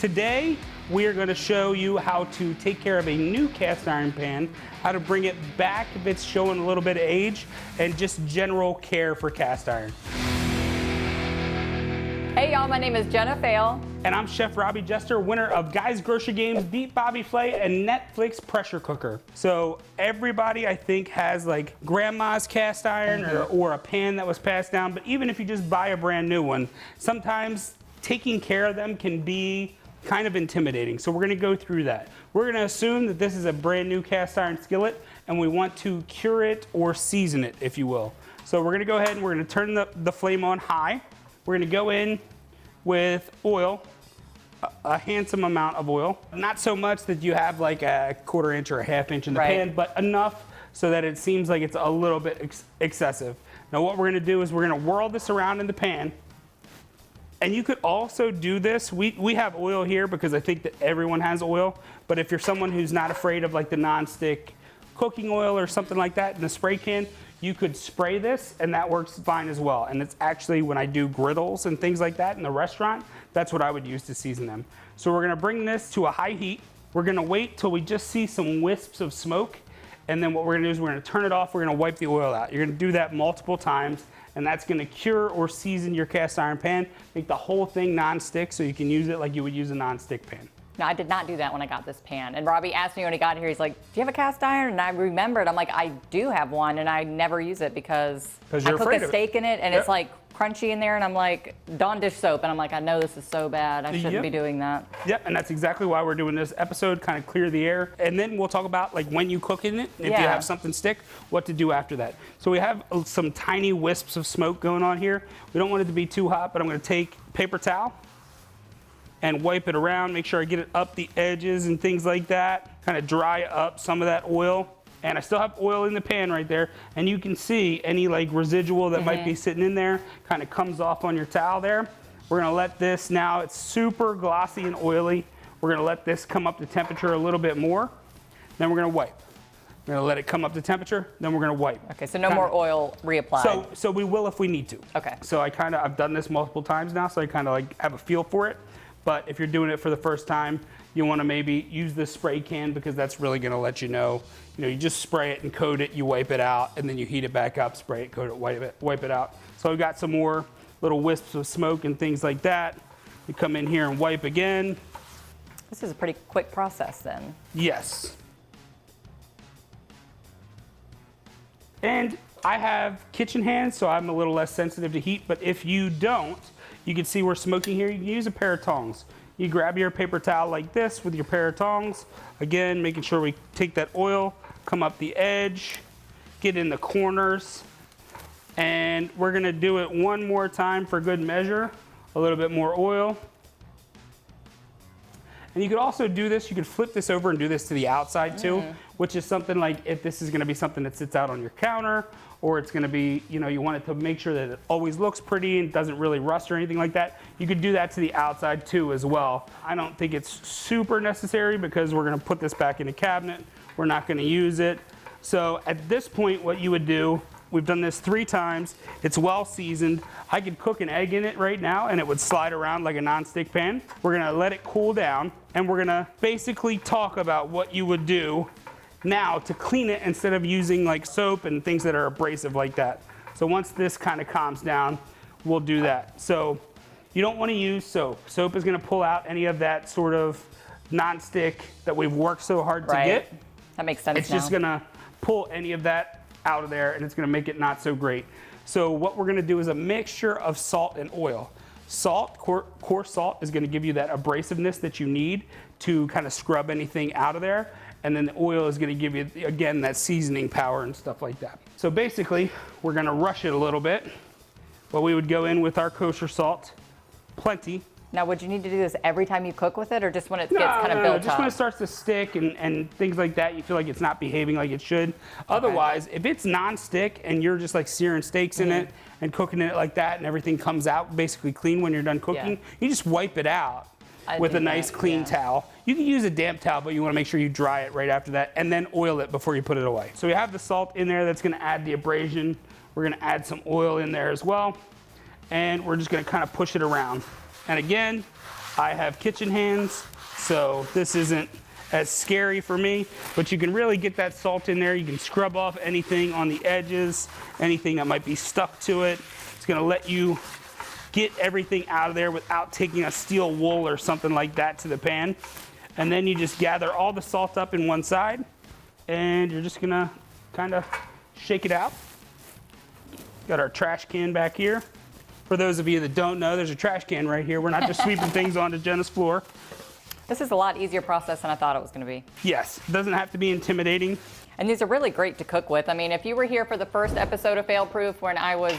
Today, we are going to show you how to take care of a new cast iron pan, how to bring it back if it's showing a little bit of age, and just general care for cast iron. Hey y'all, my name is Jenna Fail. And I'm Chef Robbie Jester, winner of Guys Grocery Games, Beat Bobby Flay, and Netflix Pressure Cooker. So everybody, I think, has like grandma's cast iron or a pan that was passed down, but even if you just buy a brand new one, sometimes taking care of them can be kind of intimidating. So we're gonna go through that. We're gonna assume that this is a brand new cast iron skillet and we want to cure it or season it, if you will. So we're gonna go ahead and we're gonna turn the flame on high. We're gonna go in with oil, a handsome amount of oil. Not so much that you have like a 1/4 inch or a 1/2 inch in the pan, but enough so that it seems like it's a little bit excessive. Now what we're gonna do is we're gonna whirl this around in the pan. And you could also do this, we have oil here because I think that everyone has oil, but if you're someone who's not afraid of like the non-stick cooking oil or something like that in the spray can, you could spray this and that works fine as well. And it's actually when I do griddles and things like that in the restaurant, that's what I would use to season them. So we're gonna bring this to a high heat. We're gonna wait till we just see some wisps of smoke. And then what we're gonna do is we're gonna turn it off, we're gonna wipe the oil out. You're gonna do that multiple times, and that's gonna cure or season your cast iron pan, make the whole thing non-stick so you can use it like you would use a non-stick pan. No, I did not do that when I got this pan. And Robbie asked me when he got here, he's like, do you have a cast iron? And I remembered, I'm like, I do have one, and I never use it because I cook a steak in it, and it's like crunchy in there, and I'm like, Dawn dish soap, and I'm like, I know this is so bad, I shouldn't be doing that. Yep, and that's exactly why we're doing this episode, kind of clear the air. And then we'll talk about like when you cook in it, if you have something stick, what to do after that. So we have some tiny wisps of smoke going on here. We don't want it to be too hot, but I'm gonna take paper towel and wipe it around, make sure I get it up the edges and things like that, kind of dry up some of that oil. And I still have oil in the pan right there, and you can see any like residual that might be sitting in there kind of comes off on your towel there. We're gonna let this now, it's super glossy and oily. We're gonna let this come up to temperature a little bit more. Then we're gonna wipe. We're gonna let it come up to temperature, then we're gonna wipe. Okay, so no more oil reapplied. So we will if we need to. Okay. So I've done this multiple times now, so I kind of like have a feel for it. But if you're doing it for the first time, you want to maybe use the spray can because that's really going to let you know. You know, you just spray it and coat it, you wipe it out, and then you heat it back up, spray it, coat it, wipe it out. So I've got some more little wisps of smoke and things like that. You come in here and wipe again. This is a pretty quick process then. Yes. And I have kitchen hands, so I'm a little less sensitive to heat, but if you don't, you can see we're smoking here, you can use a pair of tongs. You grab your paper towel like this with your pair of tongs. Again, making sure we take that oil, come up the edge, get in the corners, and we're gonna do it one more time for good measure. A little bit more oil. And you could also do this, you could flip this over and do this to the outside too, which is something like if this is gonna be something that sits out on your counter, or it's gonna be, you know, you want it to make sure that it always looks pretty and doesn't really rust or anything like that. You could do that to the outside too as well. I don't think it's super necessary because we're gonna put this back in the cabinet. We're not gonna use it. So at this point, what you would do, we've done this 3 times. It's well seasoned. I could cook an egg in it right now and it would slide around like a non-stick pan. We're gonna let it cool down and we're gonna basically talk about what you would do now to clean it instead of using like soap and things that are abrasive like that. So once this kind of calms down, we'll do that. So you don't want to use soap. Soap is going to pull out any of that sort of non-stick that we've worked so hard to get. That makes sense. It's just going to pull any of that out of there and it's going to make it not so great. So what we're going to do is a mixture of salt and oil. Salt, coarse salt, is going to give you that abrasiveness that you need to kind of scrub anything out of there. And then the oil is gonna give you, again, that seasoning power and stuff like that. So basically, we're gonna rush it a little bit. But we would go in with our kosher salt, plenty. Now, would you need to do this every time you cook with it, or just when it gets kind of built up? Just when it starts to stick and things like that, you feel like it's not behaving like it should. Otherwise, if it's non-stick and you're just like searing steaks in it and cooking it like that and everything comes out basically clean when you're done cooking, you just wipe it out with a nice clean towel. You can use a damp towel, but you want to make sure you dry it right after that and then oil it before you put it away. So we have the salt in there that's going to add the abrasion. We're going to add some oil in there as well. And we're just going to kind of push it around. And again, I have kitchen hands, so this isn't as scary for me, but you can really get that salt in there. You can scrub off anything on the edges, anything that might be stuck to it. It's gonna let you get everything out of there without taking a steel wool or something like that to the pan. And then you just gather all the salt up in one side, and you're just gonna kind of shake it out. Got our trash can back here. For those of you that don't know, there's a trash can right here. We're not just sweeping things onto Jenna's floor. This is a lot easier process than I thought it was going to be. Yes, it doesn't have to be intimidating. And these are really great to cook with. I mean, if you were here for the first episode of Fail Proof when I was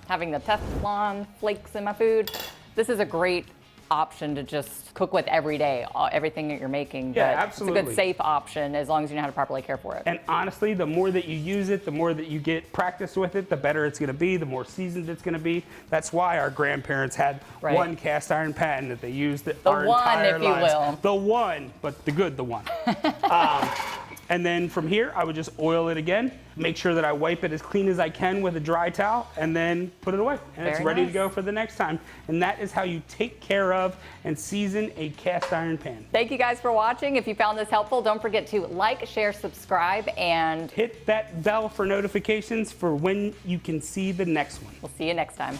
having the Teflon flakes in my food, this is a great option to just cook with every day, everything that you're making. Yeah, but absolutely. It's a good, safe option as long as you know how to properly care for it. And honestly, the more that you use it, the more that you get practice with it, the better it's going to be, the more seasoned it's going to be. That's why our grandparents had one cast iron pan that they used our entire lives. The one, if you will. The one, but the good, the one. And then from here, I would just oil it again, make sure that I wipe it as clean as I can with a dry towel, and then put it away. And it's ready to go for the next time. And that is how you take care of and season a cast iron pan. Thank you guys for watching. If you found this helpful, don't forget to like, share, subscribe, and hit that bell for notifications for when you can see the next one. We'll see you next time.